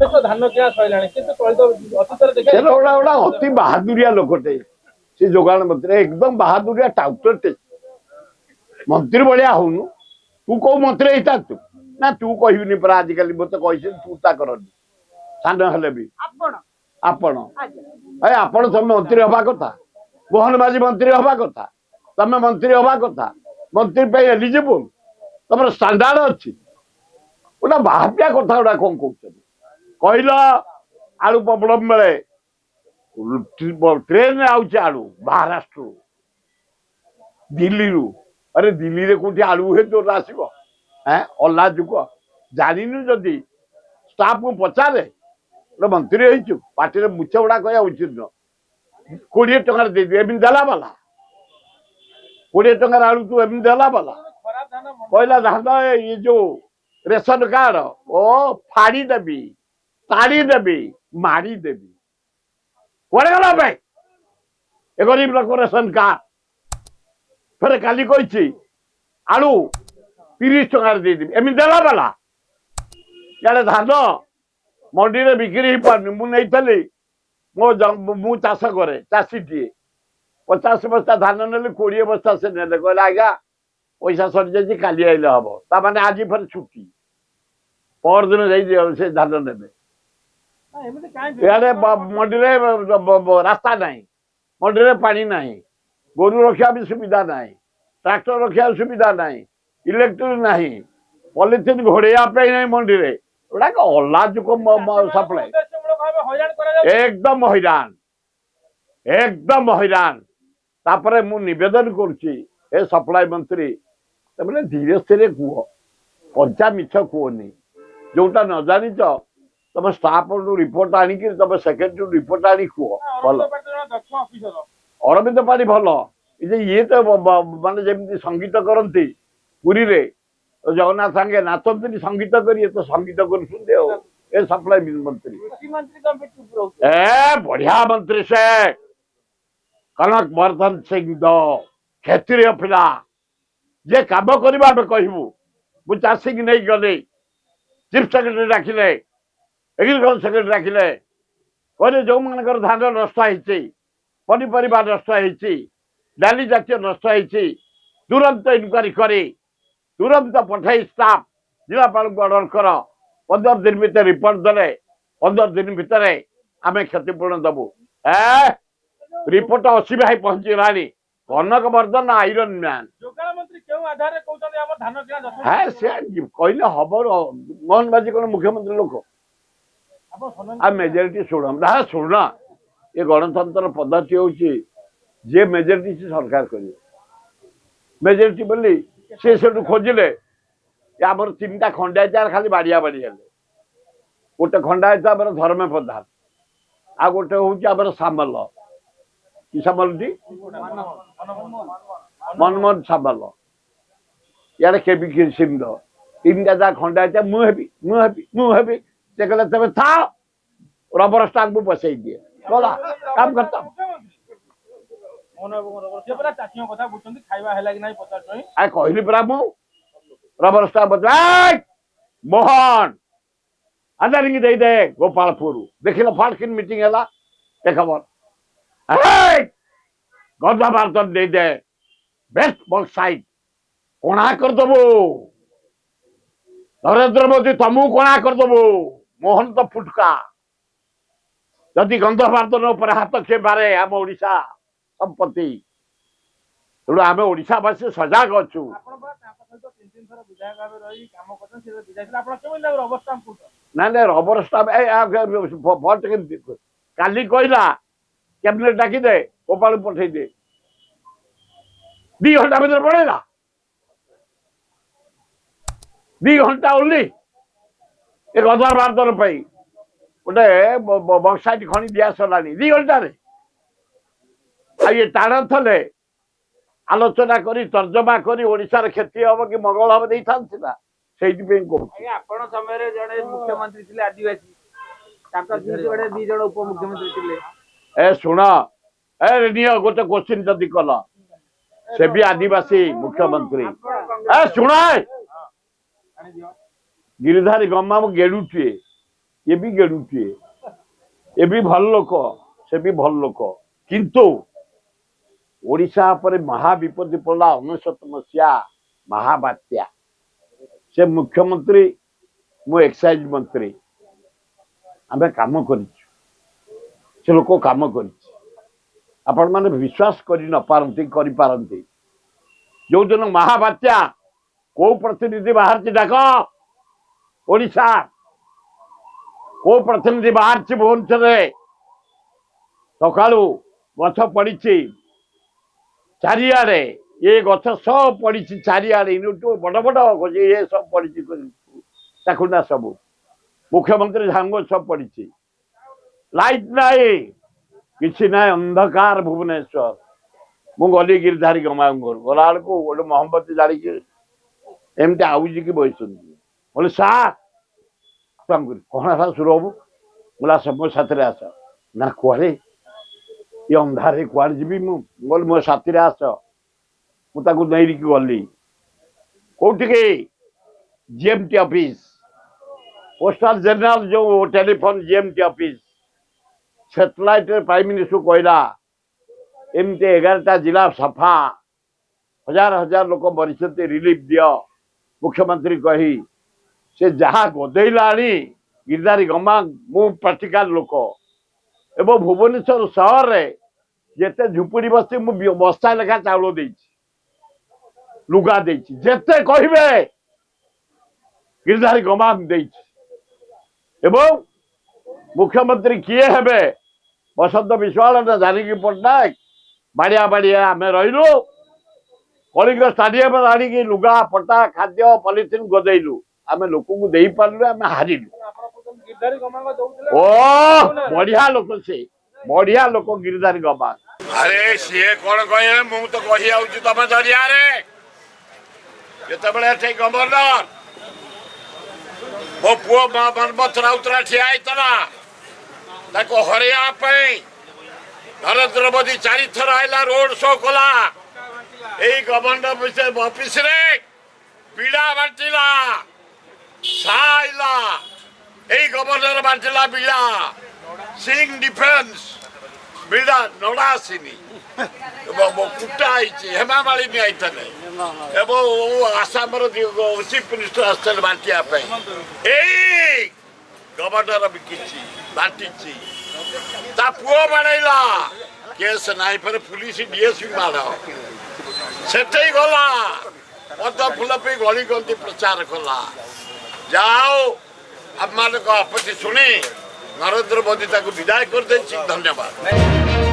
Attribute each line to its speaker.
Speaker 1: धान किणा सैलानी
Speaker 2: अति बहादुरिया लोकटे से जोगाण मंत्री एकदम बहादुरिया टाउटरटे मंत्री भाया होनु तू कौ मंत्री होता तू ना तू कहबी परा आजिकल मत कही तू ता करनी सान हेले भी आपण आपण तुम मंत्री हवा कथा मोहन बाजी मंत्री हवा कथा तमे मंत्री हवा कथा मंत्री पे एलिजिबल तुम स्टैंडर्ड अच्छी गोटा भाबिया कथा गुड़ा कौन कहल आलू प्रॉब्लम बेले ट्रेन आलू महाराष्ट्र दिल्ली रू अरे दिल्ली रे कोठी आलू हे जो आसो अल्ला जुग जानिनु जदि स्टाफ को पचारे मंत्री हो पार्टी मुछ गुड़ा कह उचित न 20 टकर दे एम देला वाला 20 टकर आलू तू एम देला वाला कहला धान ये जो रेशन कार्ड ओ फाड़ी देवी ताड़ी देवी मारी देवी कड़े गला भाई ए गरीब लोक रेशन कार्ड फिर काली कही आलू 30 टकर दे एम देला वाला यार धान मंडी में बिक्री हो पार मुझे मो चाष करे चाषी टे 50 बस्ता धान ने 20 बस्ता से ने कहले आज्ञा पैसा सरी जाइए काली आइले हम ताने आज फिर छुट्टी पर दिन से धान ने मंडी रास्ता ना मंडी पानी ना गोरु रखा भी सुविधा ना ट्रैक्टर रखा सुविधा ना इलेक्ट्रिक ना पॉलिथिन घोड़ापी ना मंडी में अल्लाजुक सप्लाई एकदम हैरान तापरे मु निवेदन करुच्ची ए सप्लाई मंत्री तमें धीरे धीरे कह पंचा मिछ कहनी जोटा न जानी तुम स्टाफ रिपोर्ट आणिक तुम सेक्रेटरी रिपोर्ट आनी कह भल अरविंद पाणी भल ये तो माने जमी संगीत करती पुरी रे जगन्नाथ सांगे नाचती संगीत करिए तो संगीत कर सप्लाई मंत्री बढ़िया मंत्री से कनक वर्धन सिंह क्षेत्रीय पिला जे कम करवा कहबू मु चाषी की नहीं गली चीफ सेक्रेटरी डाकिले एग्रीकल्चर सेक्रेटरी डाकिले कहले जो मानकर धान नष्ट होती पनीपरिया नष्ट होती डाली जातीय नष्ट होती तुरंत इनक्वारी करी तुरंत पठाई स्टाफ जिलापाल को अर्डर कर 15 दिन भीतर रिपोर्ट देले 15 दिन भितर आम क्षतिपूर्ण दबू रिपोर्ट 80 भाई पहुंची गलानी कनक वर्धन आयरन मैन हाँ से कहले हम मोहन बाजी कौन मुख्यमंत्री लोक आ मेजोरिटी शुण शुण ये गणतंत्र पद्धति हूँ जे मेजोरिटी से सरकार कर मेजोरिटी बोली से खोजिले आमर 3टा खंडायत खाली बाड़िया बाड़ी गोटे खंडायत आम धर्म प्रधान आ गोटे हूँ सामल कि सामल टी मनमोहन सामल यार के सिंह 3टा जहाँ खंडायत मुझे से कहले तब था रबर स्टाम्प को बसई दिए बोला काम करता कहली परा मु रबर स्टाम्प मोहन आधारिंग दे दे गोपालपुर देख फाड़ कि मीटिंग है एक खबर गंधा भारत दे दे बेस्ट बक्साइट कोणा करदेबू नरेंद्र मोदी तुमको कोणा करदेबू मोहन तो फुटका जदि गंध भारत पर हाथ खे बारे आम ओडिशा संपत्ति तेणु आम ओडावासी सजग अच्छु ना ना रबर स्टाम्प काली कहला कैबिनेट डाकी दे गोपाल पठे दे 2 घंटा भर पड़ेगा 2 घंटा ओनली एक 1000 भारत गोटे बक्साइट खणी दिया सरलानी 2 घंटा ये टाण थे आलोचना करी तर्जमा करी ओडिशार क्षति हम कि मंगल हम दे था से
Speaker 1: समय जड़े मुख्यमंत्री थे आदिवासी दी जन उपमुख्यमंत्री थे
Speaker 2: ए शुण ए नियो गोटे क्वेश्चन जदि कल से भी आदिवासी मुख्यमंत्री ए शुण गिरिधारी गम्मा गेड़ुटे ये भी गेड़ुए ये भी भल लोक से भी भल लोक किंतु ओडिशा पर महाविपत्ति पड़ा 19 मसीहा महाबात्या से मुख्यमंत्री मु एक्साइज मंत्री आम कम कर लोक कम कर आपण मैंने विश्वास कर न पारती जो दिन महाबात्या को प्रतिनिधि बाहर डाक ओडिशा को प्रतिनिधि बाहर भुवनेश्वर सका गछ पड़ी चारिड़े ये गछ सब पड़ी चारिड़े बड़ बड़ गज ये सब पड़ी चाकुंडा सब मुख्यमंत्री झांग सब पड़ी लाइट नाई किसी ना अंधकार भुवनेश्वर मु गली गिरधारी गमा गला बेलू गोटे मोहम्मती जाड़ी एमती आउजी की बस बोले सा कौन है सुर हबू बोला सब मो साथी आस ना कहे ये अंधारे कौन जी बोल मो साथी आस मुझे नहीं गली कौटिके जीएमटी ऑफिस पोस्टल जनरल जो telephone GMT office satellite prime minister कहला एमती 11टा जिला सफा हजार हजार लोक मरीचते रिलीफ दियो मुख्यमंत्री कही से जहाँ गदेला गिरधारी गमा मु प्राक्टिकल लोक एवं भुवनेश्वर सहर में जिते झुपुड़ी बस्ती मु बस्ता लेखा चाउल दे लुगा देते कहे गिरधारी गमा दे मुख्यमंत्री किए हेबे बसंत विश्वाल ना जानकी पट्टनायक बाड़िया बाड़िया आम रहीलु कलिंग स्टाडियम आनिकी लुगा पट्टा खाद्य पॉलिथिन गदेलु आम लोक को दे पार्लु आम हारिलु ओ बढ़िया लोक से बढ़िया लोक गिरधारी गमा अरे सी कौन कहे मु तो कही आउची तुम जरिया जिते गवर्नर मो पुओ मनमथ राउतरा ठिया हरैया नरेंद्र मोदी 4 थर आइला रोड शो कला यही गवर्नर ऑफिस रे पीड़ा बांटिला साइला यही गवर्नर बांटिला बीड़ा सिंह डिफेंस बीड़ा नड़ा सिनी कुटा हेमामाली नहीं आई आसाम चीफ मिनिस्टर आसते बांटिया यही गवर्नर भी बांटी पुओ बाड़ेला केस नाई पर पुलिस डीएसपी माड़ से गला पद फुल पे गली गंती प्रचार कला जाओ आप मान आपत्ति शुणी नरेंद्र मोदी विदाय कर धन्यवाद।